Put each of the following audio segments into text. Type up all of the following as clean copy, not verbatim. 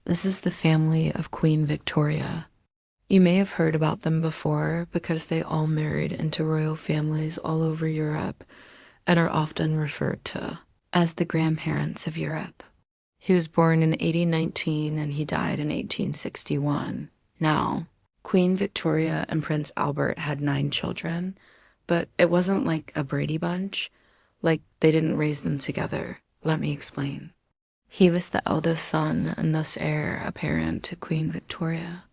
This is the family of Queen Victoria. You may have heard about them before because they all married into royal families all over Europe and are often referred to as the grandparents of Europe. He was born in 1819 and he died in 1861. Now, Queen Victoria and Prince Albert had 9 children, but it wasn't like a Brady Bunch. Like, they didn't raise them together. Let me explain. He was the eldest son and thus heir apparent to Queen Victoria.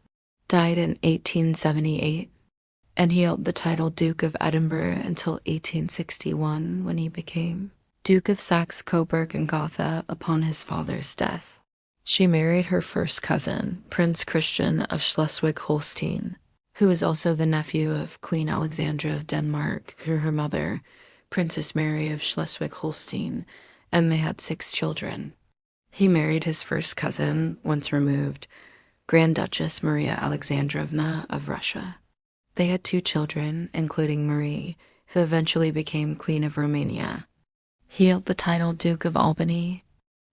Died in 1878, and he held the title Duke of Edinburgh until 1861 when he became Duke of Saxe-Coburg and Gotha upon his father's death. She married her first cousin, Prince Christian of Schleswig-Holstein, who was also the nephew of Queen Alexandra of Denmark through her mother, Princess Mary of Schleswig-Holstein, and they had 6 children. He married his first cousin, once removed, Grand Duchess Maria Alexandrovna of Russia. They had 2 children, including Marie, who eventually became Queen of Romania. He held the title Duke of Albany,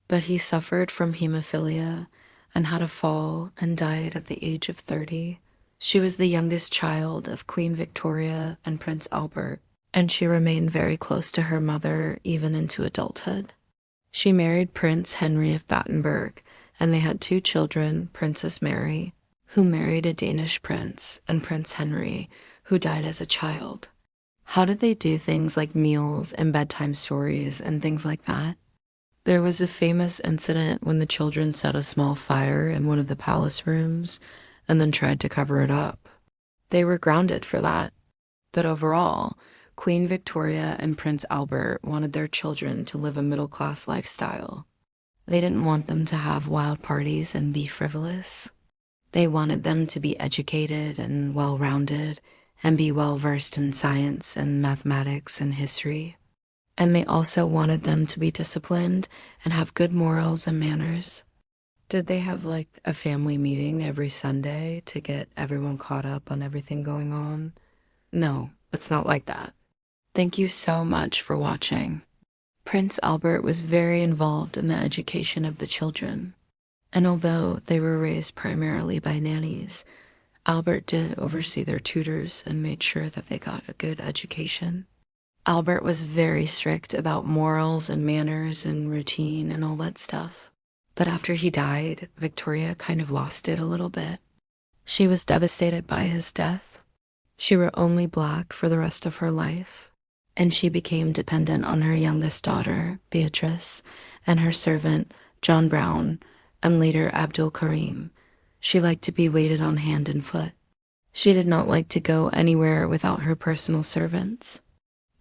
but he suffered from hemophilia and had a fall and died at the age of 30. She was the youngest child of Queen Victoria and Prince Albert, and she remained very close to her mother even into adulthood. She married Prince Henry of Battenberg, and they had 2 children, Princess Mary, who married a Danish prince, and Prince Henry, who died as a child. How did they do things like meals and bedtime stories and things like that? There was a famous incident when the children set a small fire in one of the palace rooms and then tried to cover it up. They were grounded for that. But overall, Queen Victoria and Prince Albert wanted their children to live a middle-class lifestyle. They didn't want them to have wild parties and be frivolous. They wanted them to be educated and well-rounded and be well-versed in science and mathematics and history. And they also wanted them to be disciplined and have good morals and manners. Did they have like a family meeting every Sunday to get everyone caught up on everything going on? No, it's not like that. Thank you so much for watching. Prince Albert was very involved in the education of the children, and although they were raised primarily by nannies, Albert did oversee their tutors and made sure that they got a good education. Albert was very strict about morals and manners and routine and all that stuff. But after he died, Victoria kind of lost it a little bit. She was devastated by his death. She wore only black for the rest of her life, and she became dependent on her youngest daughter, Beatrice, and her servant, John Brown, and later Abdul Karim. She liked to be waited on hand and foot. She did not like to go anywhere without her personal servants.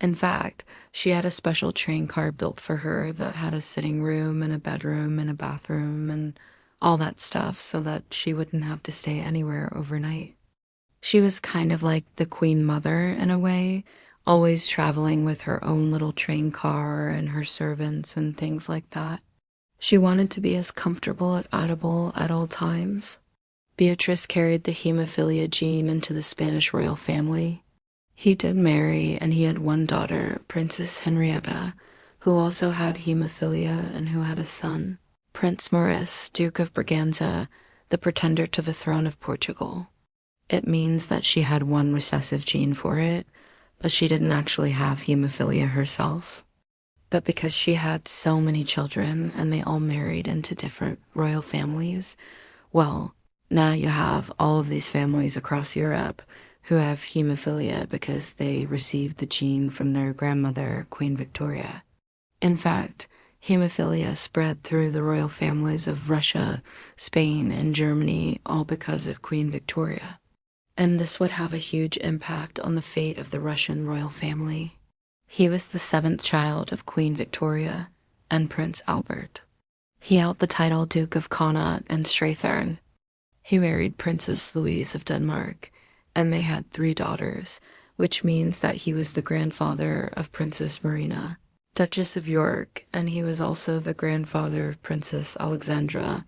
In fact, she had a special train car built for her that had a sitting room and a bedroom and a bathroom and all that stuff so that she wouldn't have to stay anywhere overnight. She was kind of like the Queen Mother in a way, always traveling with her own little train car and her servants and things like that. She wanted to be as comfortable as possible at all times. Beatrice carried the hemophilia gene into the Spanish royal family. He did marry, and he had 1 daughter, Princess Henrietta, who also had hemophilia and who had a son, Prince Maurice, Duke of Braganza, the pretender to the throne of Portugal. It means that she had 1 recessive gene for it, but she didn't actually have hemophilia herself. But because she had so many children and they all married into different royal families, well, now you have all of these families across Europe who have hemophilia because they received the gene from their grandmother, Queen Victoria. In fact, hemophilia spread through the royal families of Russia, Spain, and Germany, all because of Queen Victoria. And this would have a huge impact on the fate of the Russian royal family. He was the 7th child of Queen Victoria and Prince Albert. He held the title Duke of Connaught and Strathearn. He married Princess Louise of Denmark, and they had 3 daughters, which means that he was the grandfather of Princess Marina, Duchess of York, and he was also the grandfather of Princess Alexandra,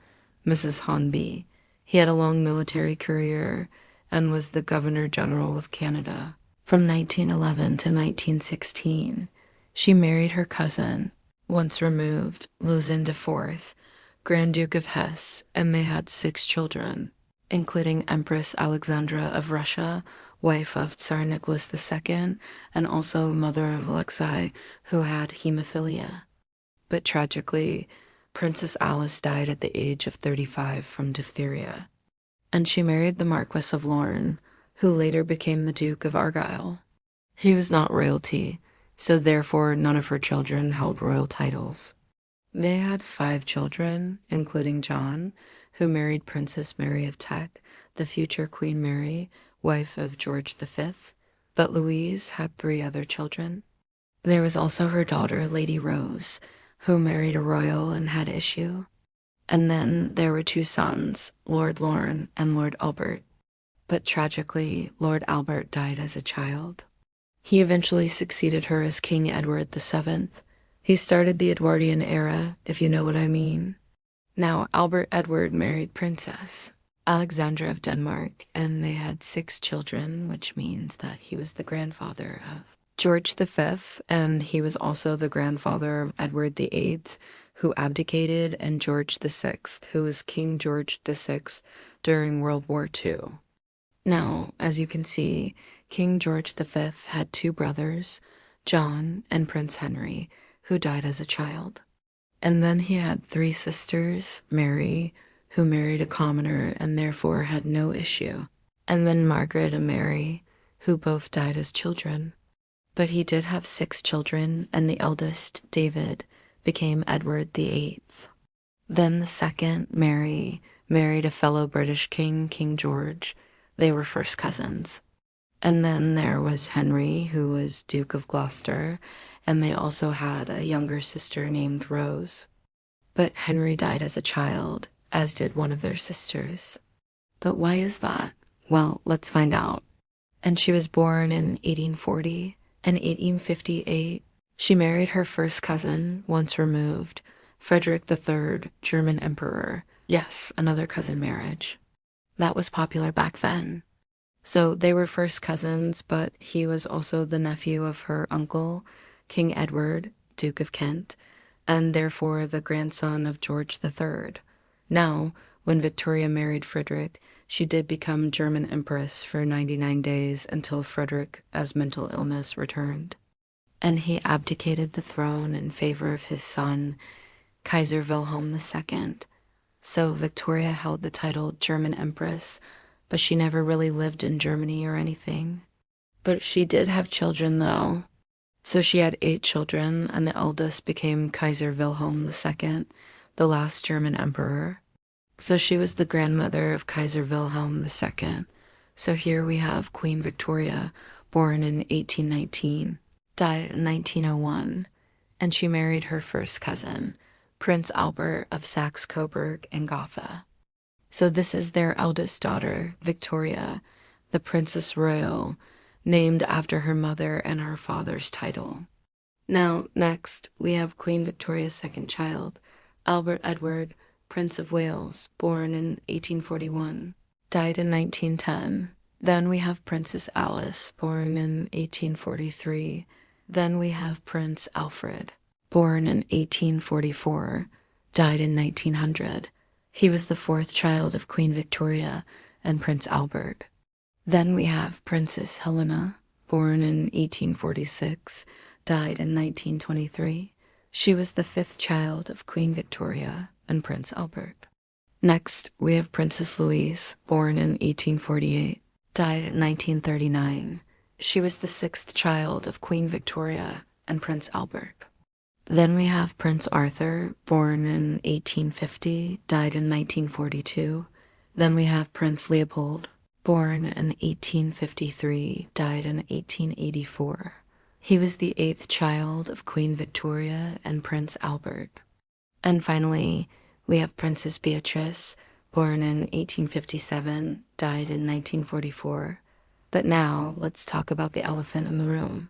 Mrs. Hornby. He had a long military career and was the Governor General of Canada. From 1911 to 1916, she married her cousin, once removed, Lucinda IV, Grand Duke of Hesse, and they had 6 children, including Empress Alexandra of Russia, wife of Tsar Nicholas II, and also mother of Alexei, who had hemophilia. But tragically, Princess Alice died at the age of 35 from diphtheria, and she married the Marquis of Lorne, who later became the Duke of Argyll. He was not royalty, so therefore none of her children held royal titles. They had 5 children, including John, who married Princess Mary of Teck, the future Queen Mary, wife of George V, but Louise had 3 other children. There was also her daughter, Lady Rose, who married a royal and had issue. And then there were 2 sons, Lord Lorne and Lord Albert. But tragically, Lord Albert died as a child. He eventually succeeded her as King Edward VII. He started the Edwardian era, if you know what I mean. Now, Albert Edward married Princess Alexandra of Denmark, and they had 6 children, which means that he was the grandfather of George V, and he was also the grandfather of Edward VIII, who abdicated, and George VI, who was King George VI during World War II. Now, as you can see, King George V had 2 brothers, John and Prince Henry, who died as a child. And then he had 3 sisters, Mary, who married a commoner and therefore had no issue, and then Margaret and Mary, who both died as children. But he did have 6 children, and the eldest, David, became Edward VIII. Then the second, Mary, married a fellow British king, King George. They were first cousins. And then there was Henry, who was Duke of Gloucester, and they also had a younger sister named Rose. But Henry died as a child, as did one of their sisters. But why is that? Well, let's find out. And she was born in 1840. In 1858, she married her first cousin, once removed, Frederick III, German emperor. Yes, another cousin marriage. That was popular back then. So they were first cousins, but he was also the nephew of her uncle, King Edward, Duke of Kent, and therefore the grandson of George III. Now, when Victoria married Frederick, she did become German empress for 99 days until Frederick, as mental illness, returned. And he abdicated the throne in favor of his son, Kaiser Wilhelm II. So Victoria held the title German Empress, but she never really lived in Germany or anything. But she did have children, though. So she had 8 children, and the eldest became Kaiser Wilhelm II, the last German emperor. So she was the grandmother of Kaiser Wilhelm II. So here we have Queen Victoria, born in 1819, died in 1901, and she married her first cousin, Prince Albert of Saxe-Coburg and Gotha. So this is their eldest daughter, Victoria, the Princess Royal, named after her mother and her father's title. Now, next, we have Queen Victoria's second child, Albert Edward, Prince of Wales, born in 1841, died in 1910. Then we have Princess Alice, born in 1843. Then we have Prince Alfred, born in 1844, died in 1900. He was the 4th child of Queen Victoria and Prince Albert. Then we have Princess Helena, born in 1846, died in 1923. She was the 5th child of Queen Victoria and Prince Albert. Next, we have Princess Louise, born in 1848, died in 1939. She was the 6th child of Queen Victoria and Prince Albert. Then we have Prince Arthur, born in 1850, died in 1942. Then we have Prince Leopold, born in 1853, died in 1884. He was the 8th child of Queen Victoria and Prince Albert. And finally, we have Princess Beatrice, born in 1857, died in 1944. But now, let's talk about the elephant in the room.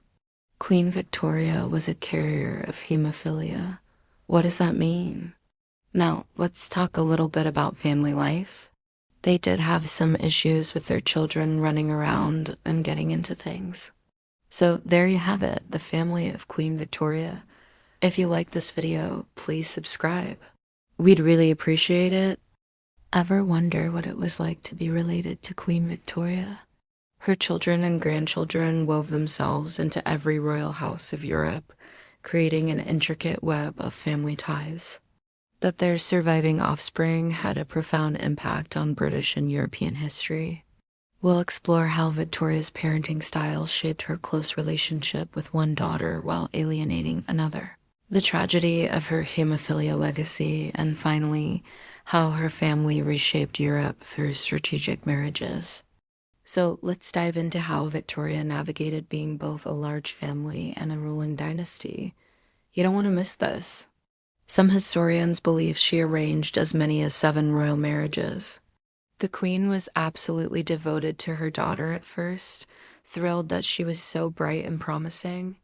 Queen Victoria was a carrier of hemophilia. What does that mean? Now, let's talk a little bit about family life. They did have some issues with their children running around and getting into things. So there you have it, the family of Queen Victoria. If you like this video, please subscribe. We'd really appreciate it. Ever wonder what it was like to be related to Queen Victoria? Her children and grandchildren wove themselves into every royal house of Europe, creating an intricate web of family ties. That their surviving offspring had a profound impact on British and European history. We'll explore how Victoria's parenting style shaped her close relationship with one daughter while alienating another, the tragedy of her hemophilia legacy, and finally, how her family reshaped Europe through strategic marriages. So let's dive into how Victoria navigated being both a large family and a ruling dynasty. You don't want to miss this. Some historians believe she arranged as many as 7 royal marriages. The queen was absolutely devoted to her daughter at first, thrilled that she was so bright and promising.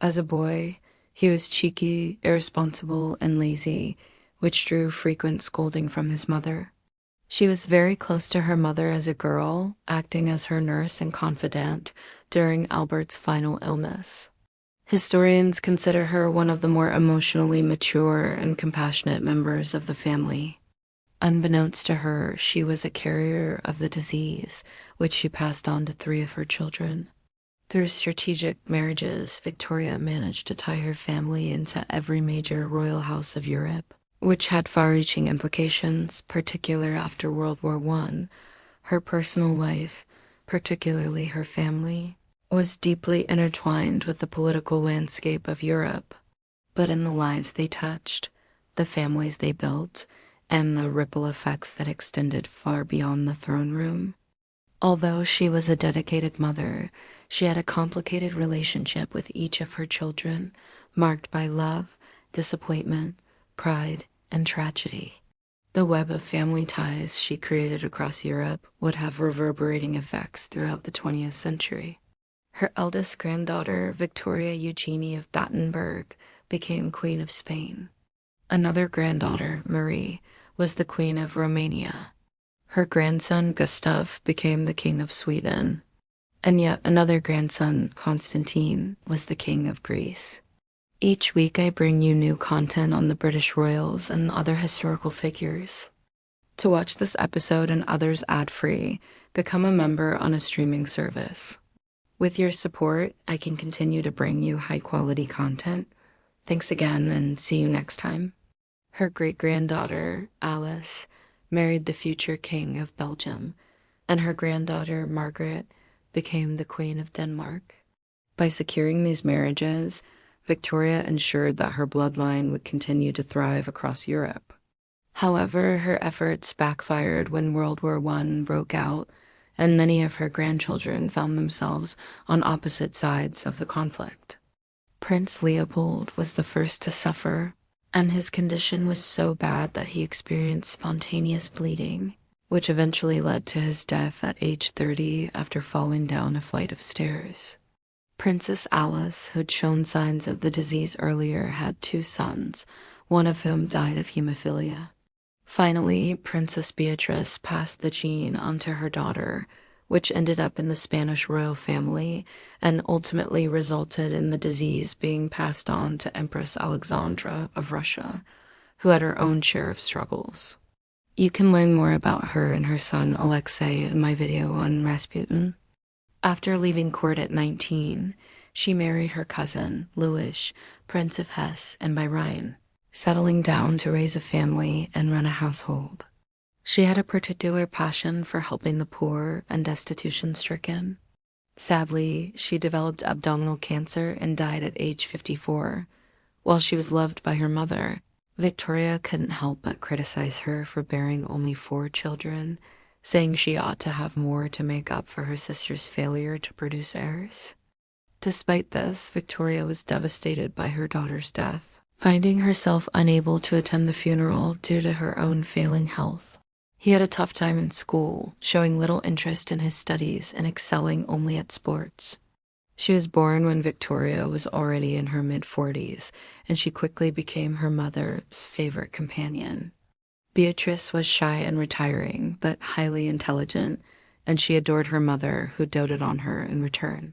As a boy, he was cheeky, irresponsible, and lazy, which drew frequent scolding from his mother. She was very close to her mother as a girl, acting as her nurse and confidant during Albert's final illness. Historians consider her one of the more emotionally mature and compassionate members of the family. Unbeknownst to her, she was a carrier of the disease, which she passed on to 3 of her children. Through strategic marriages, Victoria managed to tie her family into every major royal house of Europe, which had far-reaching implications, particularly after World War I. Her personal life, particularly her family, was deeply intertwined with the political landscape of Europe. But in the lives they touched, the families they built, and the ripple effects that extended far beyond the throne room. Although she was a dedicated mother, she had a complicated relationship with each of her children, marked by love, disappointment, pride, and tragedy. The web of family ties she created across Europe would have reverberating effects throughout the 20th century. Her eldest granddaughter, Victoria Eugenie of Battenberg, became Queen of Spain. Another granddaughter, Marie, was the Queen of Romania. Her grandson, Gustav, became the King of Sweden. And yet another grandson, Constantine, was the King of Greece. Each week I bring you new content on the British royals and other historical figures. To watch this episode and others ad-free, become a member on a streaming service. With your support, I can continue to bring you high-quality content. Thanks again, and see you next time. Her great-granddaughter, Alice, married the future King of Belgium, and her granddaughter, Margaret, became the Queen of Denmark. By securing these marriages, Victoria ensured that her bloodline would continue to thrive across Europe. However, her efforts backfired when World War I broke out, and many of her grandchildren found themselves on opposite sides of the conflict. Prince Leopold was the first to suffer, and his condition was so bad that he experienced spontaneous bleeding, which eventually led to his death at age 30 after falling down a flight of stairs. Princess Alice, who'd shown signs of the disease earlier, had 2 sons, one of whom died of hemophilia. Finally, Princess Beatrice passed the gene onto her daughter, which ended up in the Spanish royal family and ultimately resulted in the disease being passed on to Empress Alexandra of Russia, who had her own share of struggles. You can learn more about her and her son Alexei in my video on Rasputin. After leaving court at 19, she married her cousin, Louis, Prince of Hesse and by Rhine, settling down to raise a family and run a household. She had a particular passion for helping the poor and destitution-stricken. Sadly, she developed abdominal cancer and died at age 54. While she was loved by her mother, Victoria couldn't help but criticize her for bearing only 4 children, saying she ought to have more to make up for her sister's failure to produce heirs. Despite this, Victoria was devastated by her daughter's death, finding herself unable to attend the funeral due to her own failing health. He had a tough time in school, showing little interest in his studies and excelling only at sports. She was born when Victoria was already in her mid-40s, and she quickly became her mother's favorite companion. Beatrice was shy and retiring, but highly intelligent, and she adored her mother, who doted on her in return.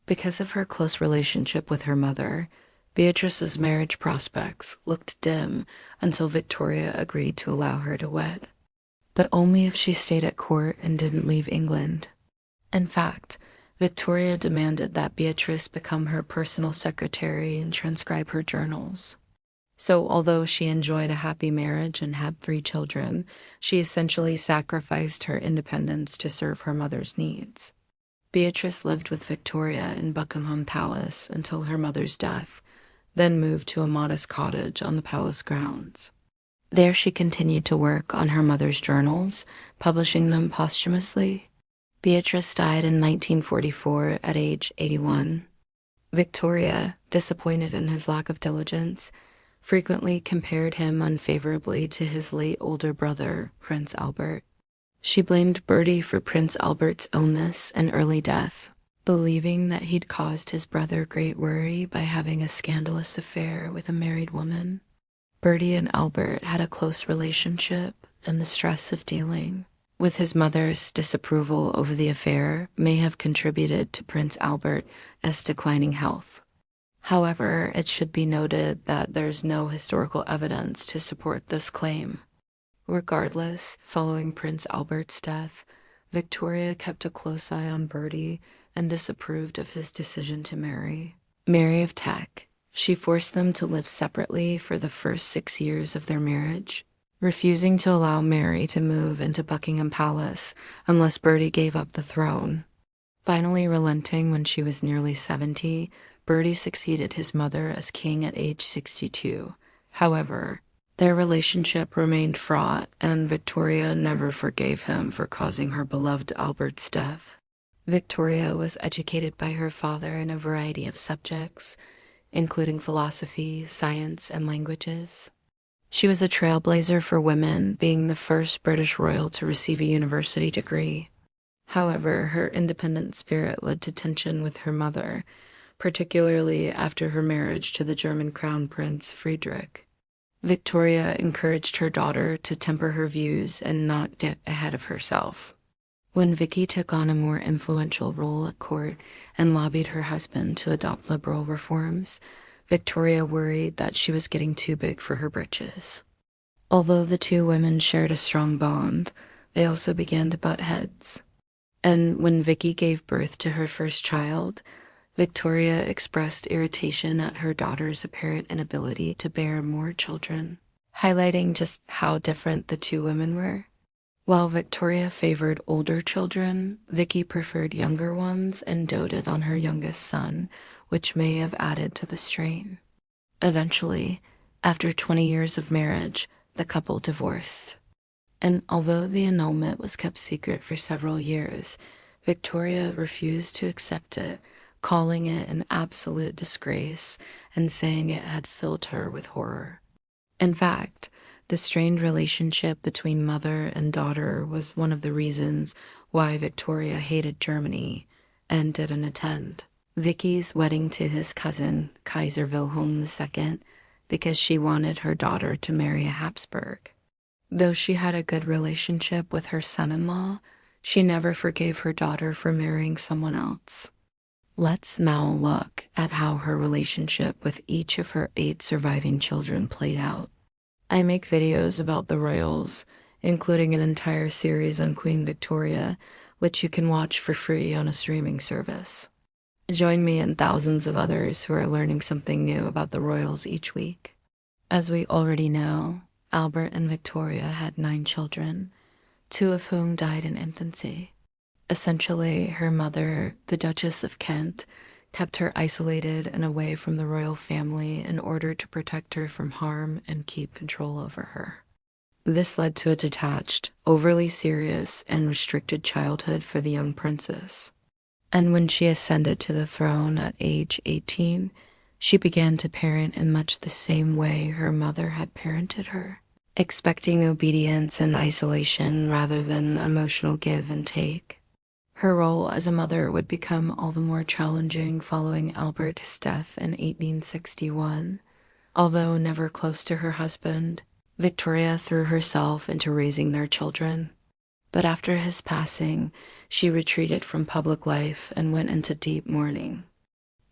Because of her close relationship with her mother, Beatrice's marriage prospects looked dim until Victoria agreed to allow her to wed, but only if she stayed at court and didn't leave England. In fact, Victoria demanded that Beatrice become her personal secretary and transcribe her journals. So, although she enjoyed a happy marriage and had 3 children, she essentially sacrificed her independence to serve her mother's needs. Beatrice lived with Victoria in Buckingham Palace until her mother's death, then moved to a modest cottage on the palace grounds. There she continued to work on her mother's journals, publishing them posthumously. Beatrice died in 1944 at age 81. Victoria, disappointed in his lack of diligence, frequently compared him unfavorably to his late older brother, Prince Albert. She blamed Bertie for Prince Albert's illness and early death, believing that he'd caused his brother great worry by having a scandalous affair with a married woman. Bertie and Albert had a close relationship, and the stress of dealing with his mother's disapproval over the affair may have contributed to Prince Albert's declining health. However, it should be noted that there's no historical evidence to support this claim. Regardless, following Prince Albert's death, Victoria kept a close eye on Bertie and disapproved of his decision to marry Mary of Teck. She forced them to live separately for the first 6 years of their marriage, refusing to allow Mary to move into Buckingham Palace unless Bertie gave up the throne. Finally relenting when she was nearly 70, Bertie succeeded his mother as king at age 62. However, their relationship remained fraught, and Victoria never forgave him for causing her beloved Albert's death. Victoria was educated by her father in a variety of subjects, including philosophy, science, and languages. She was a trailblazer for women, being the first British royal to receive a university degree. However, her independent spirit led to tension with her mother, particularly after her marriage to the German Crown Prince Friedrich. Victoria encouraged her daughter to temper her views and not get ahead of herself. When Vicky took on a more influential role at court and lobbied her husband to adopt liberal reforms, Victoria worried that she was getting too big for her britches. Although the two women shared a strong bond, they also began to butt heads. And when Vicky gave birth to her first child, Victoria expressed irritation at her daughter's apparent inability to bear more children, highlighting just how different the two women were. While Victoria favored older children, Vicky preferred younger ones and doted on her youngest son, which may have added to the strain. Eventually, after 20 years of marriage, the couple divorced. And although the annulment was kept secret for several years, Victoria refused to accept it, calling it an absolute disgrace and saying it had filled her with horror. In fact, the strained relationship between mother and daughter was one of the reasons why Victoria hated Germany and didn't attend Vicky's wedding to his cousin, Kaiser Wilhelm II, because she wanted her daughter to marry a Habsburg. Though she had a good relationship with her son-in-law, she never forgave her daughter for marrying someone else. Let's now look at how her relationship with each of her 8 surviving children played out. I make videos about the royals, including an entire series on Queen Victoria, which you can watch for free on a streaming service. Join me and thousands of others who are learning something new about the royals each week. As we already know, Albert and Victoria had 9 children, 2 of whom died in infancy. Essentially, her mother, the Duchess of Kent, kept her isolated and away from the royal family in order to protect her from harm and keep control over her. This led to a detached, overly serious, and restricted childhood for the young princess. And when she ascended to the throne at age 18, she began to parent in much the same way her mother had parented her, expecting obedience and isolation rather than emotional give and take. Her role as a mother would become all the more challenging following Albert's death in 1861. Although never close to her husband, Victoria threw herself into raising their children. But after his passing, she retreated from public life and went into deep mourning.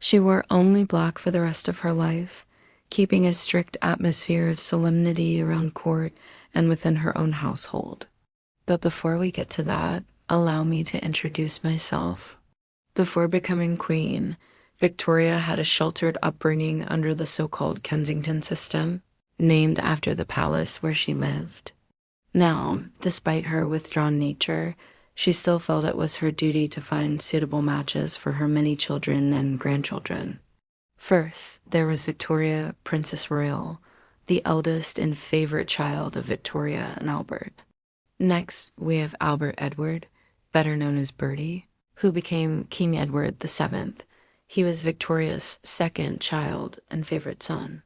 She wore only black for the rest of her life, keeping a strict atmosphere of solemnity around court and within her own household. But before we get to that, allow me to introduce myself. Before becoming queen, Victoria had a sheltered upbringing under the so-called Kensington system, named after the palace where she lived. Now, despite her withdrawn nature, she still felt it was her duty to find suitable matches for her many children and grandchildren. First, there was Victoria, Princess Royal, the eldest and favorite child of Victoria and Albert. Next, we have Albert Edward, better known as Bertie, who became King Edward VII. He was Victoria's second child and favorite son.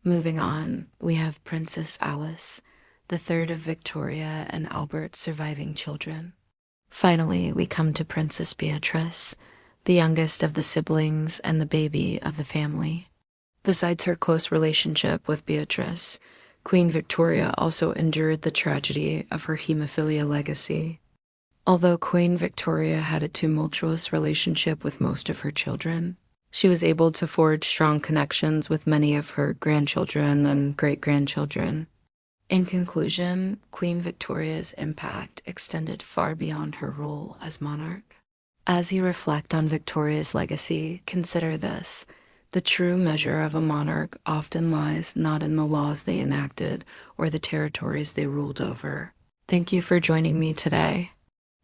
Moving on, we have Princess Alice, the third of Victoria and Albert's surviving children. Finally, we come to Princess Beatrice, the youngest of the siblings and the baby of the family. Besides her close relationship with Beatrice, Queen Victoria also endured the tragedy of her hemophilia legacy. Although Queen Victoria had a tumultuous relationship with most of her children, she was able to forge strong connections with many of her grandchildren and great-grandchildren. In conclusion, Queen Victoria's impact extended far beyond her role as monarch. As you reflect on Victoria's legacy, consider this. The true measure of a monarch often lies not in the laws they enacted or the territories they ruled over. Thank you for joining me today.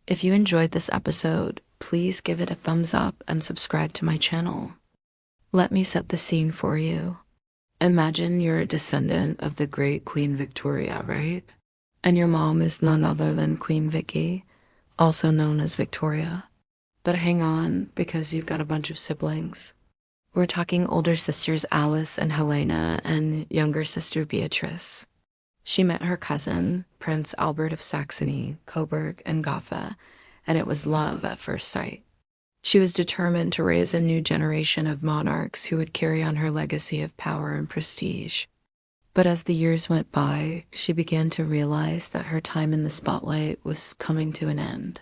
If you enjoyed this episode, please give it a thumbs up and subscribe to my channel. Let me set the scene for you. Imagine you're a descendant of the great Queen Victoria, right? And your mom is none other than Queen Vicky, also known as Victoria. But hang on, because you've got a bunch of siblings. We're talking older sisters Alice and Helena and younger sister Beatrice. She met her cousin, Prince Albert of Saxony, Coburg, and Gotha, and it was love at first sight. She was determined to raise a new generation of monarchs who would carry on her legacy of power and prestige. But as the years went by, she began to realize that her time in the spotlight was coming to an end.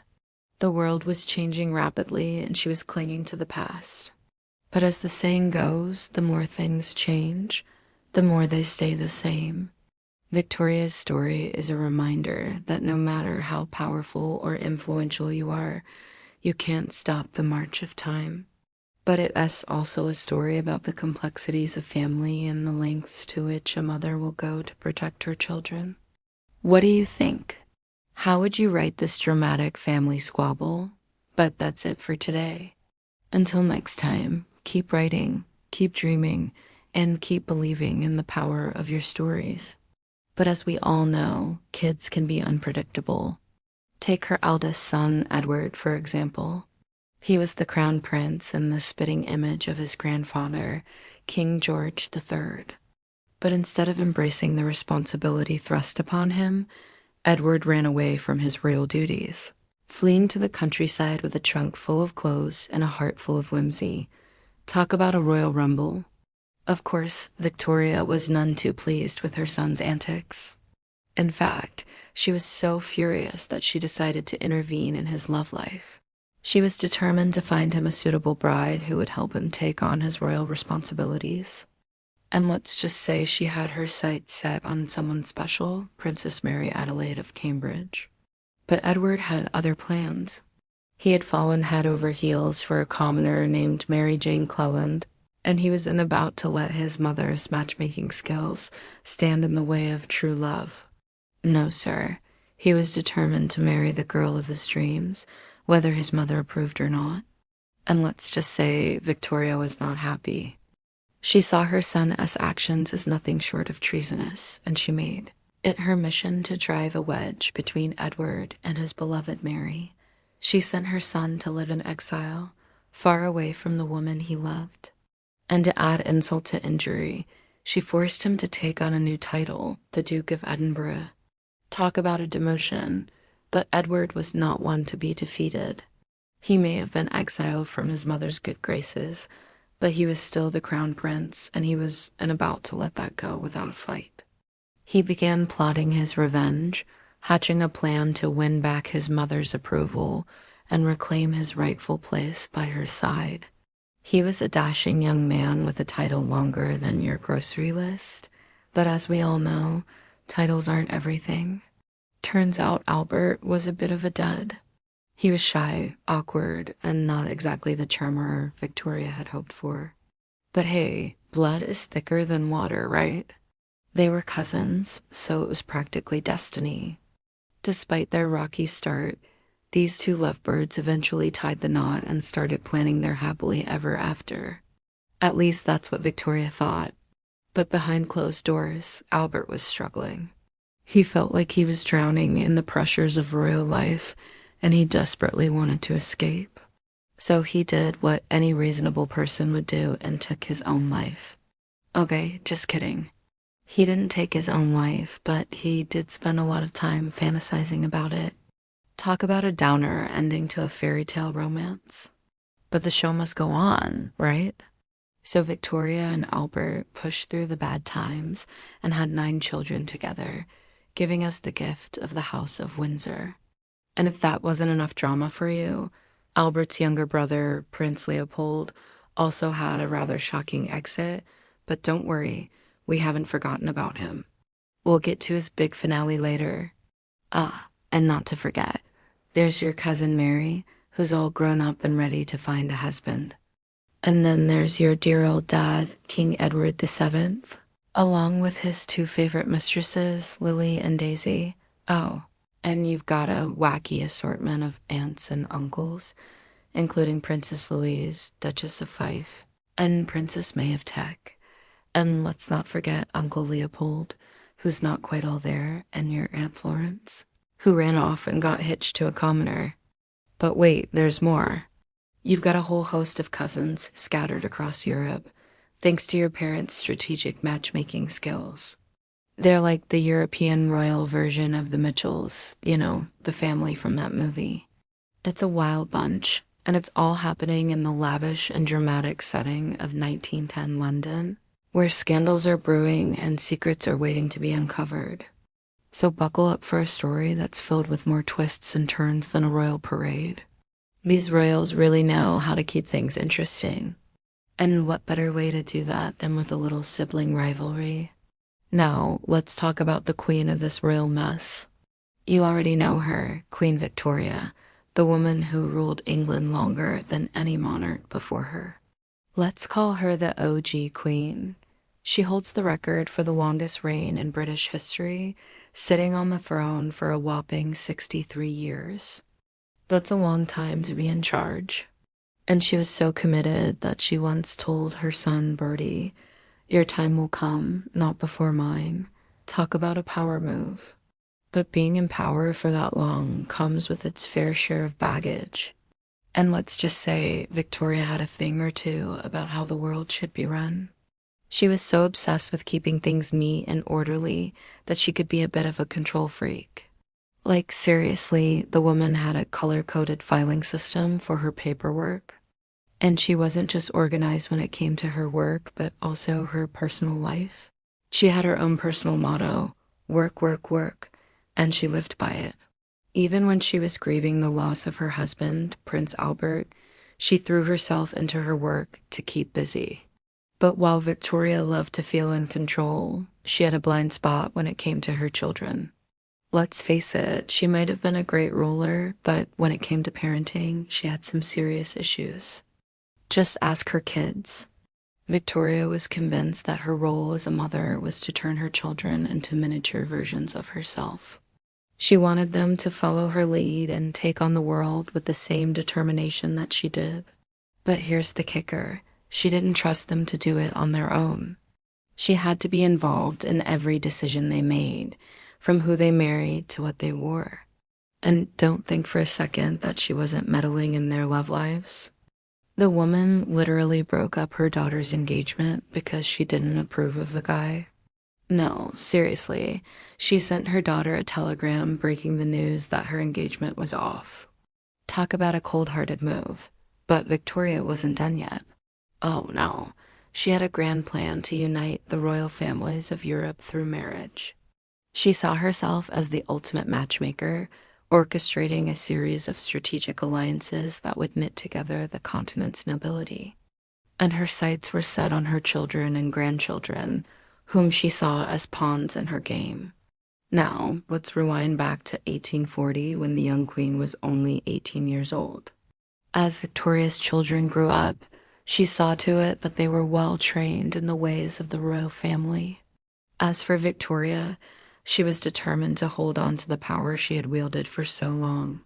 The world was changing rapidly, and she was clinging to the past. But as the saying goes, the more things change, the more they stay the same. Victoria's story is a reminder that no matter how powerful or influential you are, you can't stop the march of time. But it is also a story about the complexities of family and the lengths to which a mother will go to protect her children. What do you think? How would you write this dramatic family squabble? But that's it for today. Until next time, keep writing, keep dreaming, and keep believing in the power of your stories. But as we all know, kids can be unpredictable. Take her eldest son, Edward, for example. He was the crown prince and the spitting image of his grandfather, King George III. But instead of embracing the responsibility thrust upon him, Edward ran away from his royal duties, fleeing to the countryside with a trunk full of clothes and a heart full of whimsy. Talk about a royal rumble. Of course, Victoria was none too pleased with her son's antics. In fact, she was so furious that she decided to intervene in his love life. She was determined to find him a suitable bride who would help him take on his royal responsibilities. And let's just say she had her sights set on someone special, Princess Mary Adelaide of Cambridge. But Edward had other plans. He had fallen head over heels for a commoner named Mary Jane Cleland, and he was about to let his mother's matchmaking skills stand in the way of true love. No, sir. He was determined to marry the girl of his dreams, whether his mother approved or not. And let's just say Victoria was not happy. She saw her son's actions as nothing short of treasonous, and she made it her mission to drive a wedge between Edward and his beloved Mary. She sent her son to live in exile, far away from the woman he loved. And to add insult to injury, she forced him to take on a new title, the Duke of Edinburgh. Talk about a demotion, but Edward was not one to be defeated. He may have been exiled from his mother's good graces, but he was still the crown prince, and he was about to let that go without a fight. He began plotting his revenge, hatching a plan to win back his mother's approval and reclaim his rightful place by her side. He was a dashing young man with a title longer than your grocery list, but as we all know, titles aren't everything. Turns out Albert was a bit of a dud. He was shy, awkward, and not exactly the charmer Victoria had hoped for. But hey, blood is thicker than water, right? They were cousins, so it was practically destiny. Despite their rocky start, these two lovebirds eventually tied the knot and started planning their happily ever after. At least that's what Victoria thought. But behind closed doors, Albert was struggling. He felt like he was drowning in the pressures of royal life, and he desperately wanted to escape. So he did what any reasonable person would do and took his own life. Okay, just kidding. He didn't take his own life, but he did spend a lot of time fantasizing about it. Talk about a downer ending to a fairy tale romance. But the show must go on, right? So Victoria and Albert pushed through the bad times and had 9 children together, giving us the gift of the House of Windsor. And if that wasn't enough drama for you, Albert's younger brother, Prince Leopold, also had a rather shocking exit, but don't worry, we haven't forgotten about him. We'll get to his big finale later. And not to forget, there's your cousin Mary, who's all grown up and ready to find a husband. And then there's your dear old dad, King Edward VII, along with his 2 favorite mistresses, Lily and Daisy. Oh, and you've got a wacky assortment of aunts and uncles, including Princess Louise, Duchess of Fife, and Princess May of Teck. And let's not forget Uncle Leopold, who's not quite all there, and your Aunt Florence, who ran off and got hitched to a commoner. But wait, there's more. You've got a whole host of cousins scattered across Europe, thanks to your parents' strategic matchmaking skills. They're like the European royal version of the Mitchells, you know, the family from that movie. It's a wild bunch, and it's all happening in the lavish and dramatic setting of 1910 London, where scandals are brewing and secrets are waiting to be uncovered. So buckle up for a story that's filled with more twists and turns than a royal parade. These royals really know how to keep things interesting. And what better way to do that than with a little sibling rivalry? Now, let's talk about the queen of this royal mess. You already know her, Queen Victoria, the woman who ruled England longer than any monarch before her. Let's call her the OG queen. She holds the record for the longest reign in British history, sitting on the throne for a whopping 63 years. That's a long time to be in charge. And she was so committed that she once told her son Bertie, "Your time will come, not before mine." Talk about a power move. But being in power for that long comes with its fair share of baggage. And let's just say Victoria had a thing or two about how the world should be run. She was so obsessed with keeping things neat and orderly that she could be a bit of a control freak. Like, seriously, the woman had a color-coded filing system for her paperwork. And she wasn't just organized when it came to her work, but also her personal life. She had her own personal motto, work, work, work, and she lived by it. Even when she was grieving the loss of her husband, Prince Albert, she threw herself into her work to keep busy. But while Victoria loved to feel in control, she had a blind spot when it came to her children. Let's face it, she might have been a great ruler, but when it came to parenting, she had some serious issues. Just ask her kids. Victoria was convinced that her role as a mother was to turn her children into miniature versions of herself. She wanted them to follow her lead and take on the world with the same determination that she did. But here's the kicker. She didn't trust them to do it on their own. She had to be involved in every decision they made, from who they married to what they wore. And don't think for a second that she wasn't meddling in their love lives. The woman literally broke up her daughter's engagement because she didn't approve of the guy. No, seriously, she sent her daughter a telegram breaking the news that her engagement was off. Talk about a cold-hearted move. But Victoria wasn't done yet. Oh no, she had a grand plan to unite the royal families of Europe through marriage. She saw herself as the ultimate matchmaker, orchestrating a series of strategic alliances that would knit together the continent's nobility. and her sights were set on her children and grandchildren, whom she saw as pawns in her game. Now, let's rewind back to 1840 when the young queen was only 18 years old. As Victoria's children grew up, she saw to it that they were well trained in the ways of the royal family. As for Victoria, she was determined to hold on to the power she had wielded for so long.